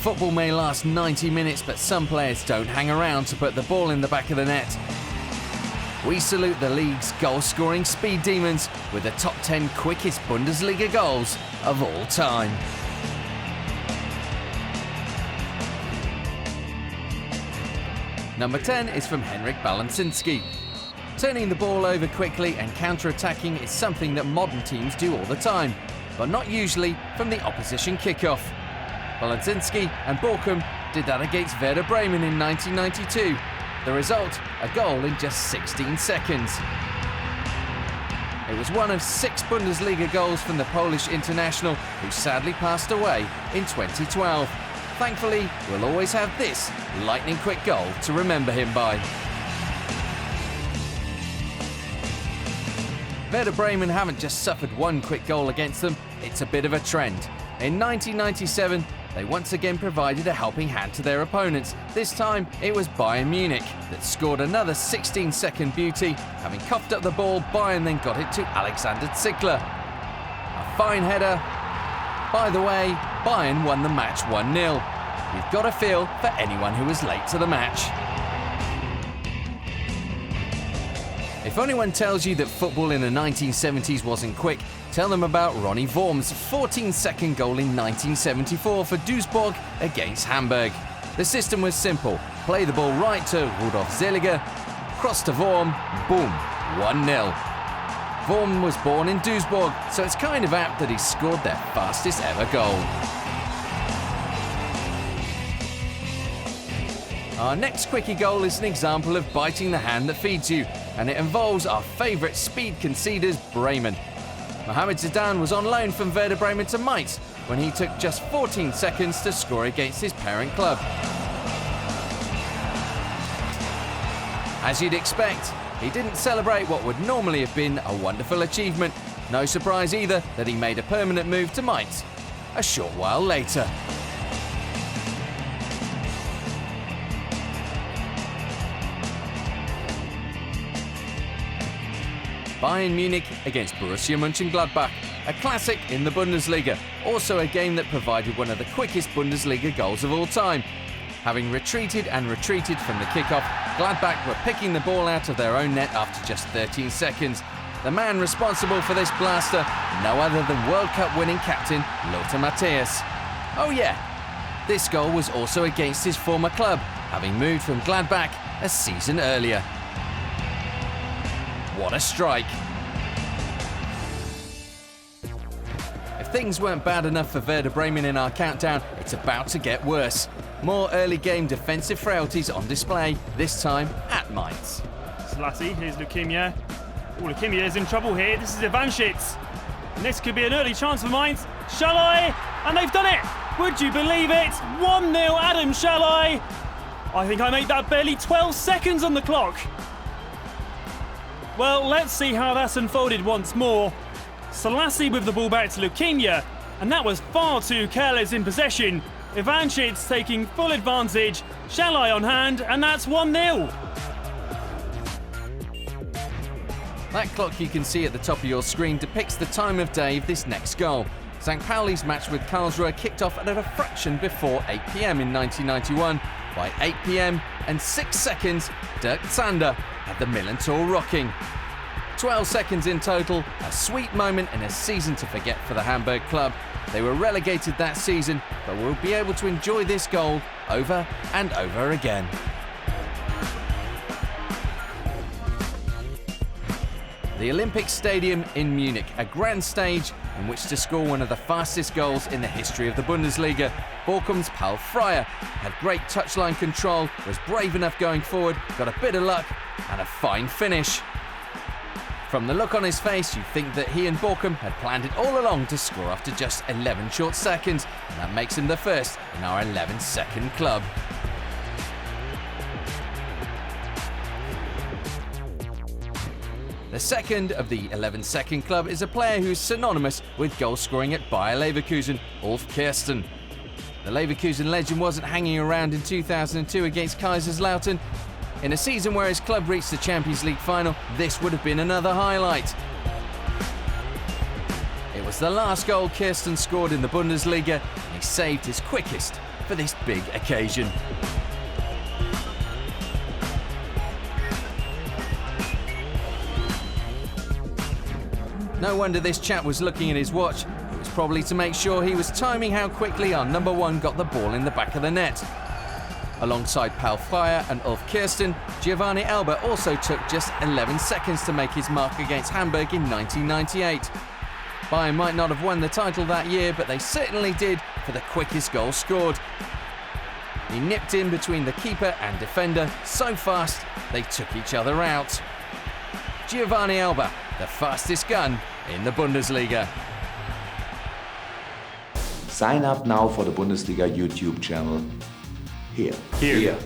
Football may last 90 minutes, but some players don't hang around to put the ball in the back of the net. We salute the league's goal-scoring speed demons with the top 10 quickest Bundesliga goals of all time. Number 10 is from Henrik Balansinski. Turning the ball over quickly and counter-attacking is something that modern teams do all the time, but not usually from the opposition kickoff. Balansinski and Bochum did that against Werder Bremen in 1992. The result, a goal in just 16 seconds. It was one of 6 Bundesliga goals from the Polish international, who sadly passed away in 2012. Thankfully, we'll always have this lightning-quick goal to remember him by. Werder Bremen haven't just suffered one quick goal against them, it's a bit of a trend. In 1997, they once again provided a helping hand to their opponents. This time, it was Bayern Munich that scored another 16-second beauty. Having coughed up the ball, Bayern then got it to Alexander Zickler. A fine header. By the way, Bayern won the match 1-0. You've got a feel for anyone who was late to the match. If anyone tells you that football in the 1970s wasn't quick, tell them about Ronny Worm's 14-second goal in 1974 for Duisburg against Hamburg. The system was simple. Play the ball right to Rudolf Zeliger, cross to Worm, boom, 1-0. Worm was born in Duisburg, so it's kind of apt that he scored their fastest ever goal. Our next quickie goal is an example of biting the hand that feeds you, and it involves our favourite speed conceders, Bremen. Mohamed Zidane was on loan from Werder Bremen to Mainz when he took just 14 seconds to score against his parent club. As you'd expect, he didn't celebrate what would normally have been a wonderful achievement. No surprise either that he made a permanent move to Mainz a short while later. Bayern Munich against Borussia Mönchengladbach, a classic in the Bundesliga, also a game that provided one of the quickest Bundesliga goals of all time. Having retreated and retreated from the kickoff, Gladbach were picking the ball out of their own net after just 13 seconds. The man responsible for this blaster, no other than World Cup winning captain Lothar Matthäus. Oh yeah, this goal was also against his former club, having moved from Gladbach a season earlier. What a strike! If things weren't bad enough for Werder Bremen in our countdown, it's about to get worse. More early game defensive frailties on display, this time at Mainz. Selassie, here's Leukemia. Oh, Leukemia is in trouble here. This is Ivanschitz. And this could be an early chance for Mainz. Shalai! And they've done it! Would you believe it? 1-0 Adam Shalai! I think I made that barely 12 seconds on the clock. Well, let's see how that's unfolded once more. Selassie with the ball back to Leukemia, and that was far too careless in possession. Ivanschitz taking full advantage, Shalai on hand, and that's 1-0. That clock you can see at the top of your screen depicts the time of day of this next goal. St. Pauli's match with Karlsruhe kicked off at a fraction before 8 p.m. in 1991. By 8 p.m. and 6 seconds, Dirk Zander had the Millantor rocking. 12 seconds in total, a sweet moment and a season to forget for the Hamburg club. They were relegated that season, but will be able to enjoy this goal over and over again. The Olympic Stadium in Munich, a grand stage in which to score one of the fastest goals in the history of the Bundesliga. Bochum's Paul Freier had great touchline control, was brave enough going forward, got a bit of luck and a fine finish. From the look on his face, you'd think that he and Bochum had planned it all along to score after just 11 short seconds, and that makes him the first in our 11-second club. The second of the 11-second club is a player who is synonymous with goal-scoring at Bayer Leverkusen, Ulf Kirsten. The Leverkusen legend wasn't hanging around in 2002 against Kaiserslautern. In a season where his club reached the Champions League final, this would have been another highlight. It was the last goal Kirsten scored in the Bundesliga, and he saved his quickest for this big occasion. No wonder this chap was looking at his watch. It was probably to make sure he was timing how quickly our number one got the ball in the back of the net. Alongside Paul Fryer and Ulf Kirsten, Giovanni Elber also took just 11 seconds to make his mark against Hamburg in 1998. Bayern might not have won the title that year, but they certainly did for the quickest goal scored. He nipped in between the keeper and defender so fast they took each other out. Giovanni Elber, the fastest gun in the Bundesliga. Sign up now for the Bundesliga YouTube channel. Here. Here.